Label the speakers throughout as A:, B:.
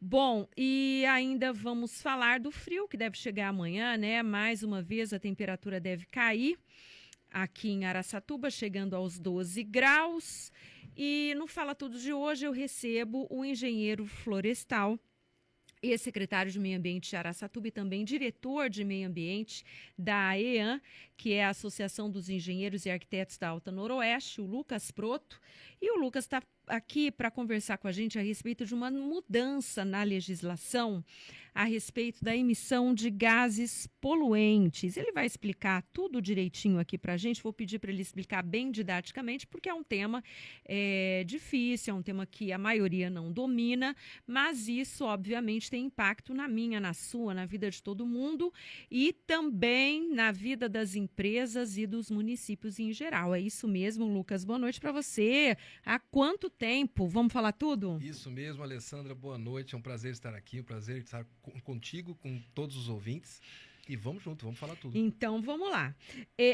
A: Bom, e ainda vamos falar do frio que deve chegar amanhã, né? Mais uma vez a temperatura deve cair aqui em Araçatuba, chegando aos 12 graus. E no Fala Tudo de hoje eu recebo o engenheiro florestal e secretário de Meio Ambiente de Araçatuba e também diretor de Meio Ambiente da AEAN, que é a Associação dos Engenheiros e Arquitetos da Alta Noroeste, o Lucas Proto. E o Lucas está aqui para conversar com a gente a respeito de uma mudança na legislação a respeito da emissão de gases poluentes. Ele vai explicar tudo direitinho aqui para a gente. Vou pedir para ele explicar bem didaticamente, porque é um tema difícil, é um tema que a maioria não domina, mas isso, obviamente, tem impacto na minha, na sua, na vida de todo mundo e também na vida das empresas e dos municípios em geral. É isso mesmo, Lucas. Boa noite para você. Há quanto tempo? Vamos falar tudo?
B: Isso mesmo, Alessandra. Boa noite. É um prazer estar aqui, um prazer estar contigo, com todos os ouvintes. E vamos junto, vamos falar tudo.
A: Então, vamos lá.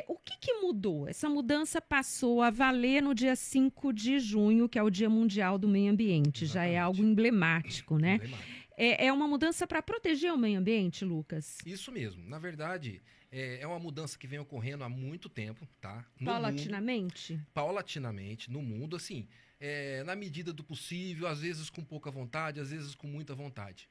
A: O que mudou? Essa mudança passou a valer no dia 5 de junho, que é o Dia Mundial do Meio Ambiente. Exatamente. Já é algo emblemático, né? É uma mudança para proteger o meio ambiente, Lucas?
B: Isso mesmo. Na verdade, é uma mudança que vem ocorrendo há muito tempo, tá?
A: Paulatinamente?
B: Paulatinamente, no mundo, assim, na medida do possível, às vezes com pouca vontade, às vezes com muita vontade.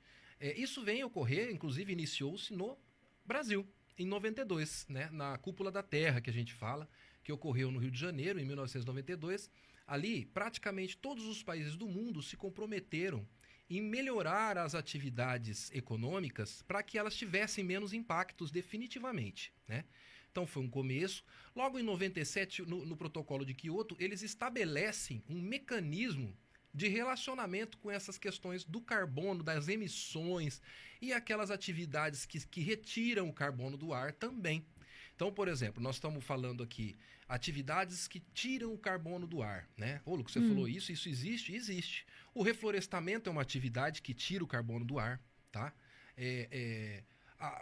B: Isso vem ocorrer, inclusive iniciou-se no Brasil, em 92, né? Na Cúpula da Terra, que a gente fala, que ocorreu no Rio de Janeiro, em 1992. Ali, praticamente todos os países do mundo se comprometeram em melhorar as atividades econômicas para que elas tivessem menos impactos definitivamente, né? Então foi um começo. Logo em 97, no protocolo de Kyoto, eles estabelecem um mecanismo de relacionamento com essas questões do carbono, das emissões e aquelas atividades que retiram o carbono do ar também. Então, por exemplo, nós estamos falando aqui atividades que tiram o carbono do ar, né? Ô, Lucas, você falou isso existe? Existe. O reflorestamento é uma atividade que tira o carbono do ar, tá?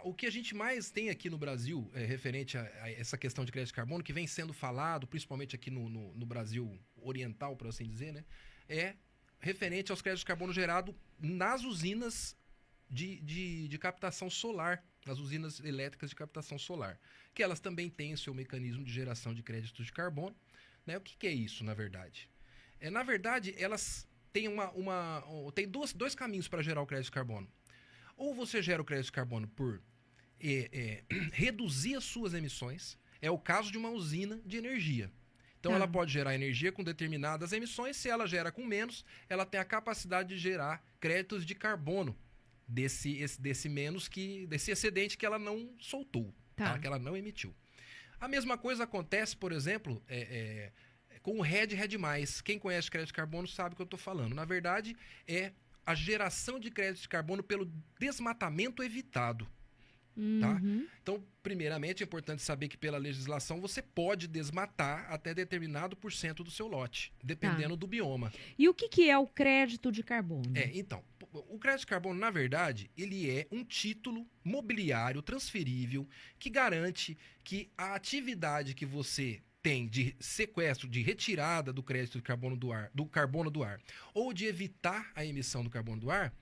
B: O que a gente mais tem aqui no Brasil, referente a essa questão de crédito de carbono, que vem sendo falado, principalmente aqui no Brasil oriental, por assim dizer, né? É referente aos créditos de carbono gerado nas usinas de captação solar, nas usinas elétricas de captação solar, que elas também têm o seu mecanismo de geração de créditos de carbono, né? O que é isso, na verdade? Na verdade, elas têm tem dois caminhos para gerar o crédito de carbono. Ou você gera o crédito de carbono por reduzir as suas emissões, é o caso de uma usina de energia. Então ela pode gerar energia com determinadas emissões, se ela gera com menos, ela tem a capacidade de gerar créditos de carbono desse excedente que ela não soltou, tá? Que ela não emitiu. A mesma coisa acontece, por exemplo, com o RED e RED+. Quem conhece crédito de carbono sabe o que eu estou falando. Na verdade, é a geração de crédito de carbono pelo desmatamento evitado. Tá? Então, primeiramente, é importante saber que pela legislação você pode desmatar até determinado % do seu lote, dependendo do bioma.
A: E o que é o crédito de carbono?
B: Então, o crédito de carbono, na verdade, ele é um título mobiliário transferível que garante que a atividade que você tem de sequestro, de retirada do crédito de carbono do carbono do ar, ou de evitar a emissão do carbono do ar,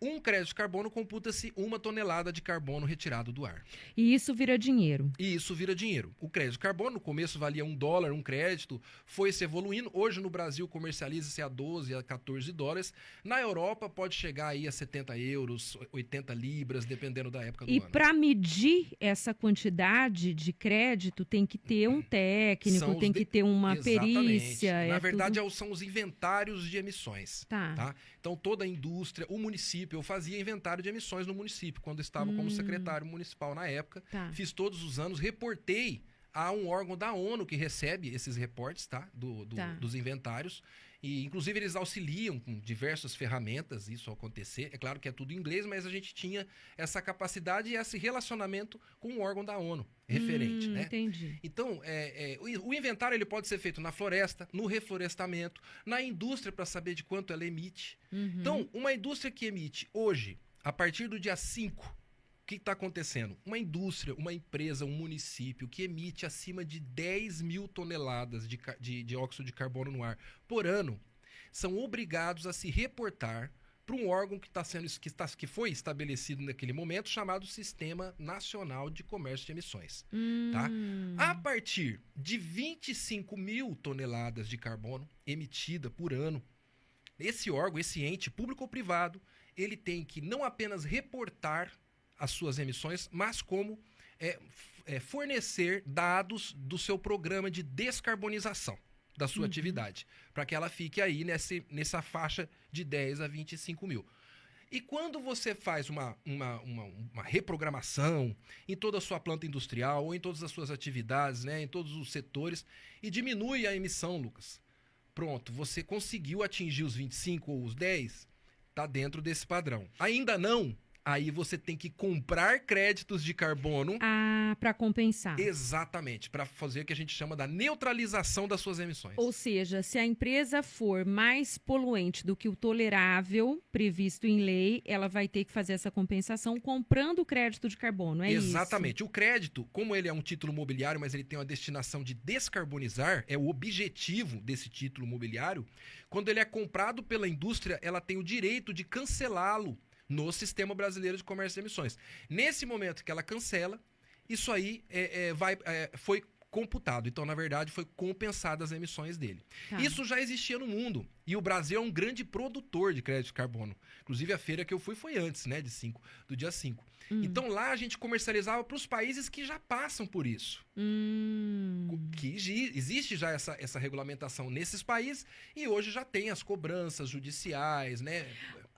B: um crédito de carbono computa-se 1 tonelada de carbono retirado do ar.
A: E isso vira dinheiro?
B: E isso vira dinheiro. O crédito de carbono, no começo valia $1, um crédito, foi se evoluindo. Hoje no Brasil comercializa-se a 12, a 14 dólares. Na Europa pode chegar aí a 70 euros, 80 libras, dependendo da época do ano.
A: E para medir essa quantidade de crédito tem que ter um técnico, tem que ter uma perícia.
B: Na verdade, são os inventários de emissões. Tá? Então toda a indústria, o município, eu fazia inventário de emissões no município, quando estava como secretário municipal na época. Fiz todos os anos, reportei a um órgão da ONU que recebe esses reportes, tá? Dos inventários. E, inclusive, eles auxiliam com diversas ferramentas isso acontecer. É claro que é tudo em inglês, mas a gente tinha essa capacidade e esse relacionamento com o órgão da ONU referente, né?
A: Entendi.
B: Então, o inventário ele pode ser feito na floresta, no reflorestamento, na indústria para saber de quanto ela emite. Então, uma indústria que emite hoje, a partir do dia 5, o que está acontecendo? Uma indústria, uma empresa, um município que emite acima de 10 mil toneladas de dióxido de carbono no ar por ano, são obrigados a se reportar para um órgão que foi estabelecido naquele momento, chamado Sistema Nacional de Comércio de Emissões. Tá? A partir de 25 mil toneladas de carbono emitida por ano, esse órgão, esse ente público ou privado, ele tem que não apenas reportar as suas emissões, mas como fornecer dados do seu programa de descarbonização da sua atividade, para que ela fique aí nessa faixa de 10 a 25 mil. E quando você faz uma reprogramação em toda a sua planta industrial ou em todas as suas atividades, né, em todos os setores, e diminui a emissão, Lucas, pronto, você conseguiu atingir os 25 ou os 10, está dentro desse padrão. Ainda não? Aí você tem que comprar créditos de carbono.
A: Para compensar.
B: Exatamente, para fazer o que a gente chama da neutralização das suas emissões.
A: Ou seja, se a empresa for mais poluente do que o tolerável previsto em lei, ela vai ter que fazer essa compensação comprando o crédito de carbono, é isso?
B: Exatamente. O crédito, como ele é um título mobiliário, mas ele tem uma destinação de descarbonizar, é o objetivo desse título mobiliário, quando ele é comprado pela indústria, ela tem o direito de cancelá-lo no Sistema Brasileiro de Comércio de Emissões. Nesse momento que ela cancela, isso aí foi computado. Então, na verdade, foi compensado as emissões dele. Tá. Isso já existia no mundo. E o Brasil é um grande produtor de crédito de carbono. Inclusive, a feira que eu fui foi antes, né, do dia 5. Então, lá a gente comercializava para os países que já passam por isso. Que existe já essa regulamentação nesses países e hoje já tem as cobranças judiciais, né?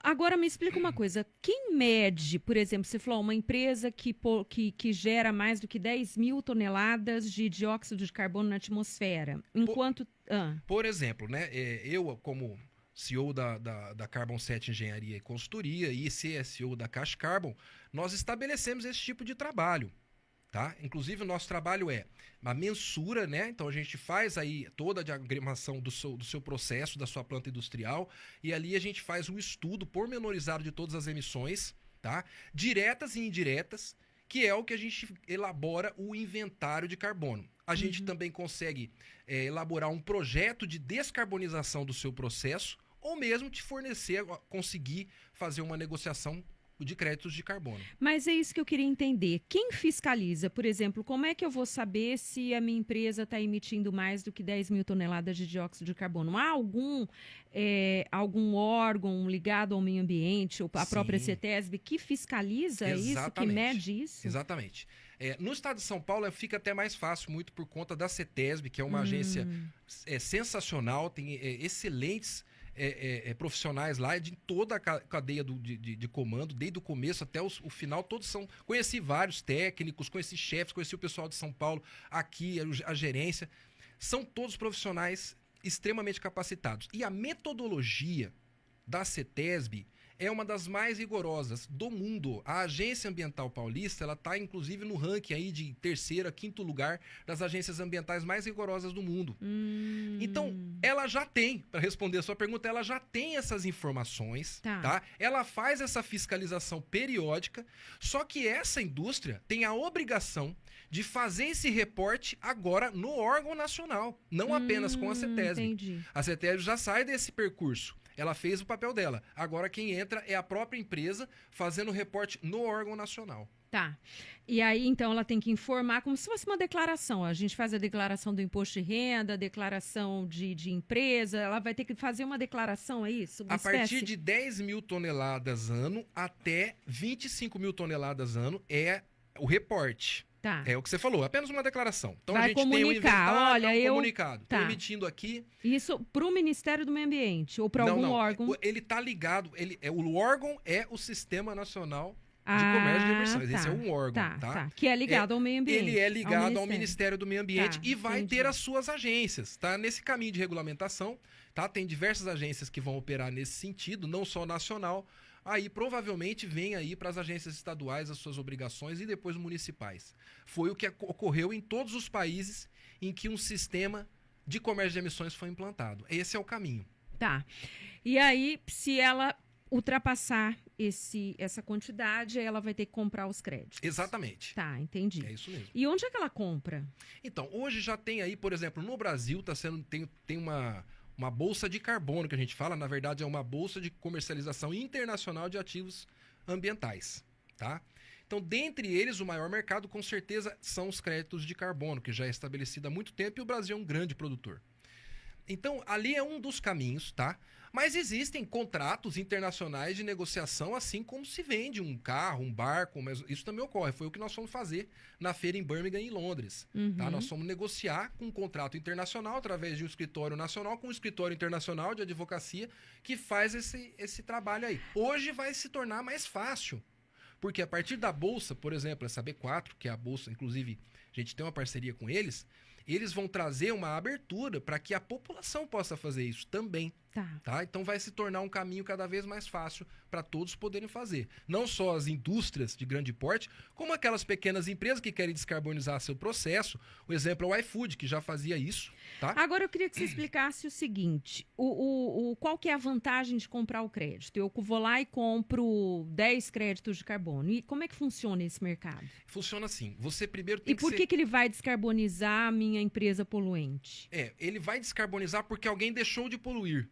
A: Agora, me explica uma coisa. Quem mede, por exemplo, você falou, uma empresa que gera mais do que 10 mil toneladas de dióxido de carbono na atmosfera, enquanto...
B: Por exemplo, né, eu, como CEO da Carbon 7 Engenharia e Consultoria e CSO da Caixa Carbon, nós estabelecemos esse tipo de trabalho. Tá? Inclusive, o nosso trabalho é uma mensura, né? Então a gente faz aí toda a diagramação do seu processo, da sua planta industrial, e ali a gente faz um estudo pormenorizado de todas as emissões, tá? Diretas e indiretas, que é o que a gente elabora o inventário de carbono. A gente também consegue elaborar um projeto de descarbonização do seu processo, ou mesmo te fornecer, conseguir fazer uma negociação de créditos de carbono.
A: Mas é isso que eu queria entender. Quem fiscaliza, por exemplo, como é que eu vou saber se a minha empresa está emitindo mais do que 10 mil toneladas de dióxido de carbono? Há algum órgão ligado ao meio ambiente, ou a própria CETESB, que fiscaliza isso, que mede isso?
B: Exatamente. No estado de São Paulo fica até mais fácil, muito por conta da CETESB, que é uma agência sensacional, tem excelentes profissionais lá de toda a cadeia de comando, desde o começo até o final, todos são... Conheci vários técnicos, conheci chefes, conheci o pessoal de São Paulo, aqui, a gerência. São todos profissionais extremamente capacitados. E a metodologia da CETESB é uma das mais rigorosas do mundo. A Agência Ambiental Paulista, ela está inclusive no ranking aí de 3º a 5º lugar das agências ambientais mais rigorosas do mundo. Então, ela já tem, para responder a sua pergunta, ela já tem essas informações, tá? Ela faz essa fiscalização periódica, só que essa indústria tem a obrigação de fazer esse reporte agora no órgão nacional, não apenas com a CETESB.
A: Entendi.
B: A CETESB já sai desse percurso. Ela fez o papel dela. Agora quem entra é a própria empresa fazendo o reporte no órgão nacional.
A: Tá. E aí, então, ela tem que informar como se fosse uma declaração. A gente faz a declaração do imposto de renda, a declaração de empresa. Ela vai ter que fazer uma declaração, é isso?
B: A partir de 10 mil toneladas ano até 25 mil toneladas ano é o reporte.
A: Tá.
B: É o que você falou, apenas uma declaração. Então
A: vai
B: a gente
A: comunicar,
B: tem um inventário,
A: olha,
B: comunicado. Estou emitindo aqui.
A: Isso para o Ministério do Meio Ambiente ou para algum órgão?
B: Ele está ligado. O órgão é o Sistema Nacional de Comércio de Emissões. Esse é um órgão, tá?
A: Que é ligado ao meio ambiente.
B: Ele é ligado ao Ministério do Meio Ambiente e vai ter as suas agências, tá? Nesse caminho de regulamentação, tá? Tem diversas agências que vão operar nesse sentido, não só nacional. Aí provavelmente vem aí para as agências estaduais as suas obrigações e depois municipais. Foi o que ocorreu em todos os países em que um sistema de comércio de emissões foi implantado. Esse é o caminho.
A: Tá. E aí, se ela ultrapassar essa quantidade, ela vai ter que comprar os créditos.
B: Exatamente.
A: Tá, entendi.
B: É isso mesmo.
A: E onde é que ela compra?
B: Então, hoje já tem aí, por exemplo, no Brasil tem Uma bolsa de carbono, que a gente fala, na verdade é uma bolsa de comercialização internacional de ativos ambientais, tá? Então, dentre eles, o maior mercado, com certeza, são os créditos de carbono, que já é estabelecido há muito tempo e o Brasil é um grande produtor. Então, ali é um dos caminhos, tá? Mas existem contratos internacionais de negociação, assim como se vende um carro, um barco, mas isso também ocorre. Foi o que nós fomos fazer na feira em Birmingham, em Londres. Tá? Nós fomos negociar com um contrato internacional, através de um escritório nacional, com um escritório internacional de advocacia, que faz esse trabalho aí. Hoje vai se tornar mais fácil, porque a partir da bolsa, por exemplo, essa B4, que é a bolsa, inclusive, a gente tem uma parceria com eles vão trazer uma abertura para que a população possa fazer isso também. Tá? Então vai se tornar um caminho cada vez mais fácil para todos poderem fazer. Não só as indústrias de grande porte, como aquelas pequenas empresas que querem descarbonizar seu processo. O exemplo é o iFood, que já fazia isso. Tá?
A: Agora eu queria que você explicasse o seguinte, qual que é a vantagem de comprar o crédito? Eu vou lá e compro 10 créditos de carbono. E como é que funciona esse mercado?
B: Funciona assim. Você primeiro tem
A: que... E por que ele vai descarbonizar a minha empresa poluente?
B: Ele vai descarbonizar porque alguém deixou de poluir.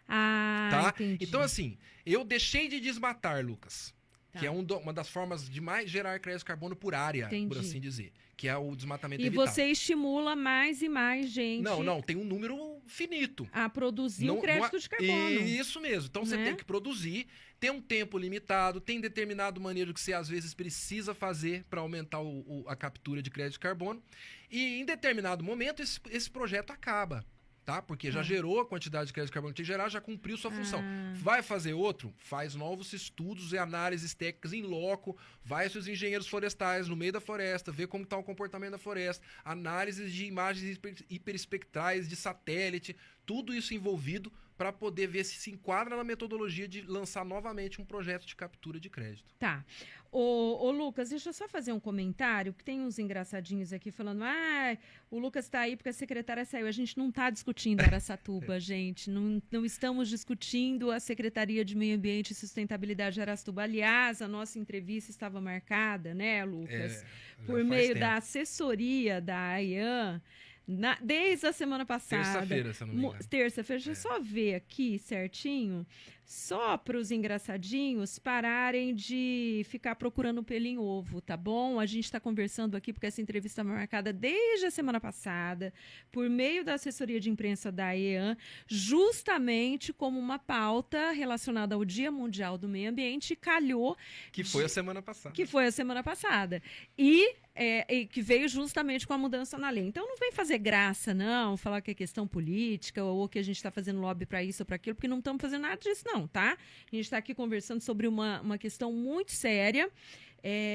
A: Tá? Entendi.
B: Então, assim, eu deixei de desmatar, Lucas, que é uma das formas de mais gerar crédito de carbono por área, por assim dizer, que é o desmatamento evitado.
A: E você estimula mais e mais gente...
B: Não, tem um número finito.
A: A produzir um crédito de carbono.
B: Isso mesmo. Então, você tem que produzir, tem um tempo limitado, tem determinado maneiro que você, às vezes, precisa fazer para aumentar a captura de crédito de carbono. E, em determinado momento, esse projeto acaba. Tá? Porque já gerou a quantidade de crédito de carbono que tinha que gerar, já cumpriu sua função. Vai fazer outro? Faz novos estudos e análises técnicas em loco, vai seus engenheiros florestais no meio da floresta, vê como está o comportamento da floresta, análises de imagens hiperespectrais de satélite, tudo isso envolvido para poder ver se enquadra na metodologia de lançar novamente um projeto de captura de crédito.
A: Tá. Ô Lucas, deixa eu só fazer um comentário, que tem uns engraçadinhos aqui falando, o Lucas está aí porque a secretária saiu. A gente não está discutindo Araçatuba, gente. Não estamos discutindo a Secretaria de Meio Ambiente e Sustentabilidade de Araçatuba. Aliás, a nossa entrevista estava marcada, né, Lucas? Por meio da assessoria da AIAN, desde a semana passada.
B: Terça-feira, se eu não me engano.
A: Terça-feira, deixa eu só ver aqui certinho. Só para os engraçadinhos pararem de ficar procurando pelo em ovo, tá bom? A gente está conversando aqui porque essa entrevista está marcada desde a semana passada, por meio da assessoria de imprensa da AIAN, justamente como uma pauta relacionada ao Dia Mundial do Meio Ambiente, e calhou...
B: Que foi a semana passada.
A: Que foi a semana passada. E que veio justamente com a mudança na lei. Então, não vem fazer graça, não, falar que é questão política ou que a gente está fazendo lobby para isso ou para aquilo, porque não estamos fazendo nada disso, não, tá? A gente está aqui conversando sobre uma questão muito séria,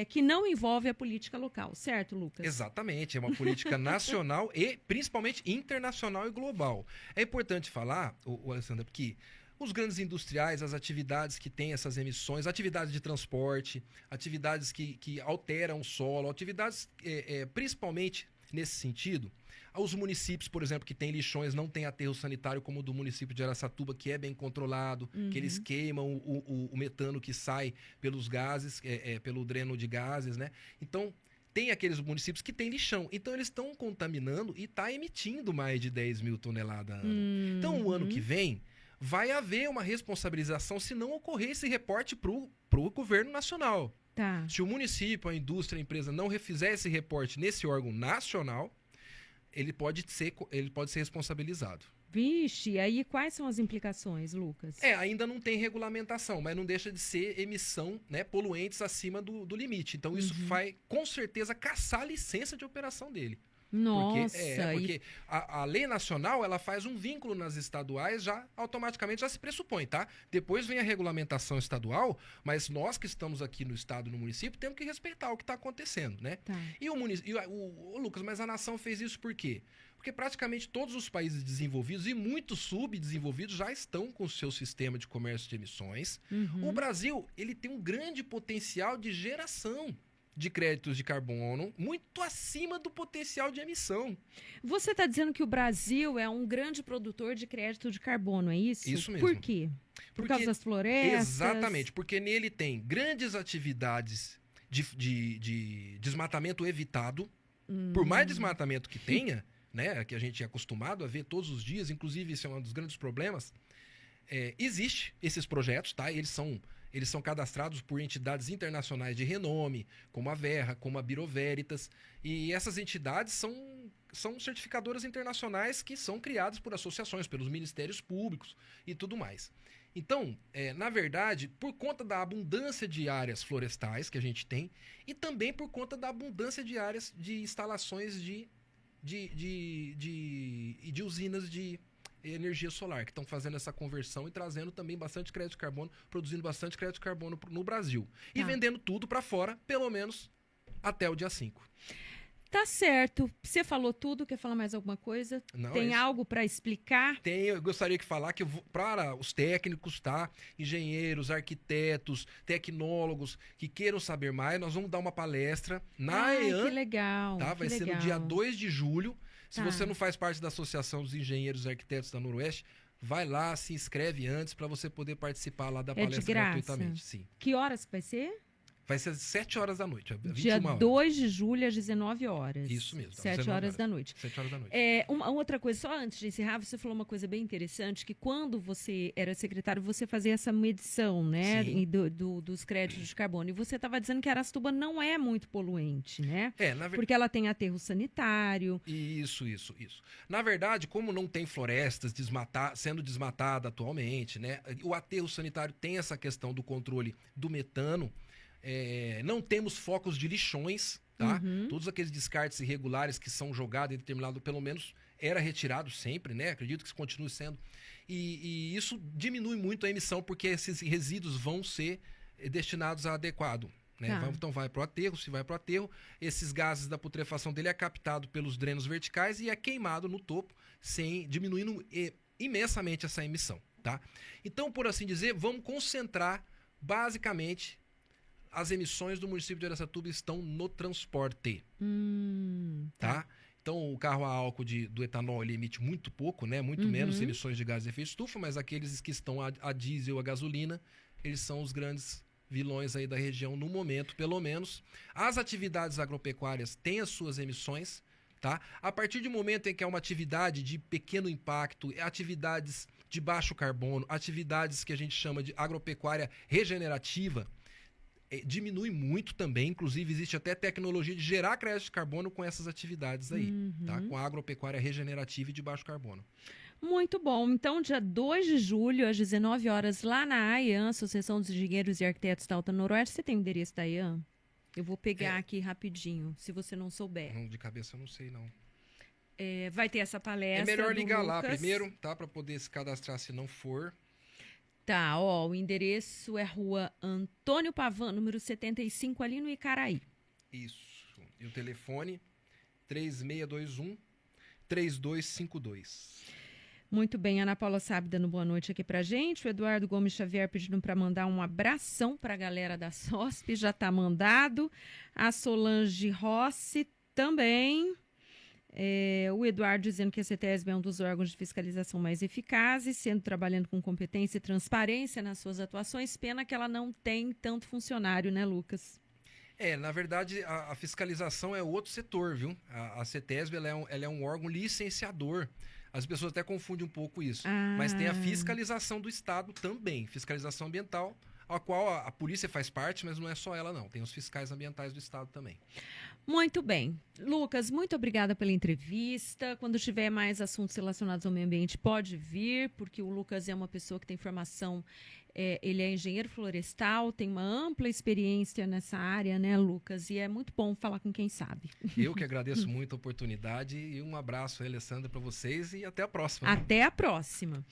A: que não envolve a política local, certo, Lucas?
B: Exatamente, é uma política nacional e principalmente internacional e global. É importante falar, Alessandra, porque os grandes industriais, as atividades que têm essas emissões, atividades de transporte, atividades que alteram o solo, atividades principalmente nesse sentido. Os municípios, por exemplo, que têm lixões, não têm aterro sanitário como o do município de Araçatuba, que é bem controlado, que eles queimam o metano que sai pelos gases, pelo dreno de gases, né? Então, tem aqueles municípios que têm lixão. Então, eles estão contaminando e está emitindo mais de 10 mil toneladas ano. Então, o ano que vem, vai haver uma responsabilização se não ocorrer esse reporte para o governo nacional.
A: Tá.
B: Se o município, a indústria, a empresa não refizer esse reporte nesse órgão nacional, ele pode ser responsabilizado.
A: Vixe, aí quais são as implicações, Lucas?
B: Ainda não tem regulamentação, mas não deixa de ser emissão, né, poluentes acima do limite. Então, isso vai, com certeza, caçar a licença de operação dele.
A: Nossa!
B: Porque a lei nacional, ela faz um vínculo nas estaduais, automaticamente já se pressupõe, tá? Depois vem a regulamentação estadual, mas nós que estamos aqui no estado, no município, temos que respeitar o que está acontecendo, né?
A: Tá.
B: E o Lucas, mas a nação fez isso por quê? Porque praticamente todos os países desenvolvidos e muitos subdesenvolvidos já estão com o seu sistema de comércio de emissões. O Brasil, ele tem um grande potencial de geração de créditos de carbono, muito acima do potencial de emissão.
A: Você está dizendo que o Brasil é um grande produtor de crédito de carbono, é isso?
B: Isso mesmo.
A: Por quê? Por causa das florestas?
B: Exatamente, porque nele tem grandes atividades de desmatamento evitado. Por mais desmatamento que tenha, né, que a gente é acostumado a ver todos os dias, inclusive isso é um dos grandes problemas, existe esses projetos, tá? Eles são cadastrados por entidades internacionais de renome, como a Verra, como a Bureau Veritas, e essas entidades são certificadoras internacionais que são criadas por associações, pelos ministérios públicos e tudo mais. Então, na verdade, por conta da abundância de áreas florestais que a gente tem e também por conta da abundância de áreas de instalações de usinas de energia solar, que estão fazendo essa conversão e trazendo também bastante crédito de carbono, produzindo bastante crédito de carbono no Brasil. E vendendo tudo para fora, pelo menos até o dia 5.
A: Tá certo. Você falou tudo, quer falar mais alguma coisa?
B: Não,
A: tem algo para explicar?
B: Tem, eu gostaria de falar que para os técnicos, tá? Engenheiros, arquitetos, tecnólogos que queiram saber mais, nós vamos dar uma palestra na EAN.
A: Que legal.
B: Tá? Vai ser no dia 2 de julho. Se
A: Tá.
B: você não faz parte da Associação dos Engenheiros e Arquitetos da Noroeste, vai lá, se inscreve antes para você poder participar lá da palestra
A: de graça?
B: gratuitamente. Sim.
A: Que horas que vai ser?
B: Vai ser às 7 horas da noite, 21
A: Dia
B: horas.
A: 2 de julho, às 19 horas.
B: Isso mesmo.
A: 7 horas da noite.
B: 7 horas da noite.
A: Uma outra coisa, só antes de encerrar, você falou uma coisa bem interessante, que quando você era secretário, você fazia essa medição, né, dos créditos de carbono. E você estava dizendo que Araçatuba não é muito poluente, né? Porque ela tem aterro sanitário.
B: Isso. Na verdade, como não tem florestas sendo desmatada atualmente, né, o aterro sanitário tem essa questão do controle do metano. Não temos focos de lixões, tá? Todos aqueles descartes irregulares que são jogados em determinado, pelo menos era retirado sempre, né? Acredito que isso continue sendo. E isso diminui muito a emissão, porque esses resíduos vão ser destinados a adequado. Né? Então vai para o aterro, se vai para o aterro, esses gases da putrefação dele é captado pelos drenos verticais e é queimado no topo, diminuindo imensamente essa emissão, tá? Então, por assim dizer, vamos concentrar basicamente as emissões do município de Araçatuba estão no transporte, tá? Então, o carro a álcool do etanol ele emite muito pouco, né? Muito menos emissões de gases de efeito estufa, mas aqueles que estão a diesel, a gasolina, eles são os grandes vilões aí da região no momento, pelo menos. As atividades agropecuárias têm as suas emissões, tá? A partir do momento em que é uma atividade de pequeno impacto, atividades de baixo carbono, atividades que a gente chama de agropecuária regenerativa, diminui muito também, inclusive existe até tecnologia de gerar crédito de carbono com essas atividades aí, tá? Com a agropecuária regenerativa e de baixo carbono.
A: Muito bom. Então, dia 2 de julho, às 19 horas, lá na AEAN, Associação dos Engenheiros e Arquitetos da Alta Noroeste. Você tem o endereço da AEAN? Eu vou pegar aqui rapidinho, se você não souber.
B: Não, de cabeça eu não sei, não.
A: Vai ter essa palestra.
B: É melhor ligar
A: Lucas
B: lá primeiro, tá? Para poder se cadastrar se não for.
A: Tá, o endereço é Rua Antônio Pavan, número 75, ali no Icaraí.
B: Isso. E o telefone 3621-3252.
A: Muito bem, Ana Paula Sabe dando boa noite aqui pra gente. O Eduardo Gomes Xavier pedindo para mandar um abração pra galera da SOSP, já tá mandado. A Solange Rossi também. O Eduardo dizendo que a CETESB é um dos órgãos de fiscalização mais eficazes, trabalhando com competência e transparência nas suas atuações. Pena que ela não tem tanto funcionário, né, Lucas?
B: Na verdade, a fiscalização é outro setor, viu? A CETESB ela é um órgão licenciador. As pessoas até confundem um pouco isso. Mas tem a fiscalização do Estado também, fiscalização ambiental, a qual a polícia faz parte, mas não é só ela não, tem os fiscais ambientais do Estado também.
A: Muito bem. Lucas, muito obrigada pela entrevista. Quando tiver mais assuntos relacionados ao meio ambiente, pode vir, porque o Lucas é uma pessoa que tem formação, ele é engenheiro florestal, tem uma ampla experiência nessa área, né, Lucas? E é muito bom falar com quem sabe.
B: Eu que agradeço muito a oportunidade e um abraço, Alessandra, para vocês e até a próxima.
A: Até a próxima.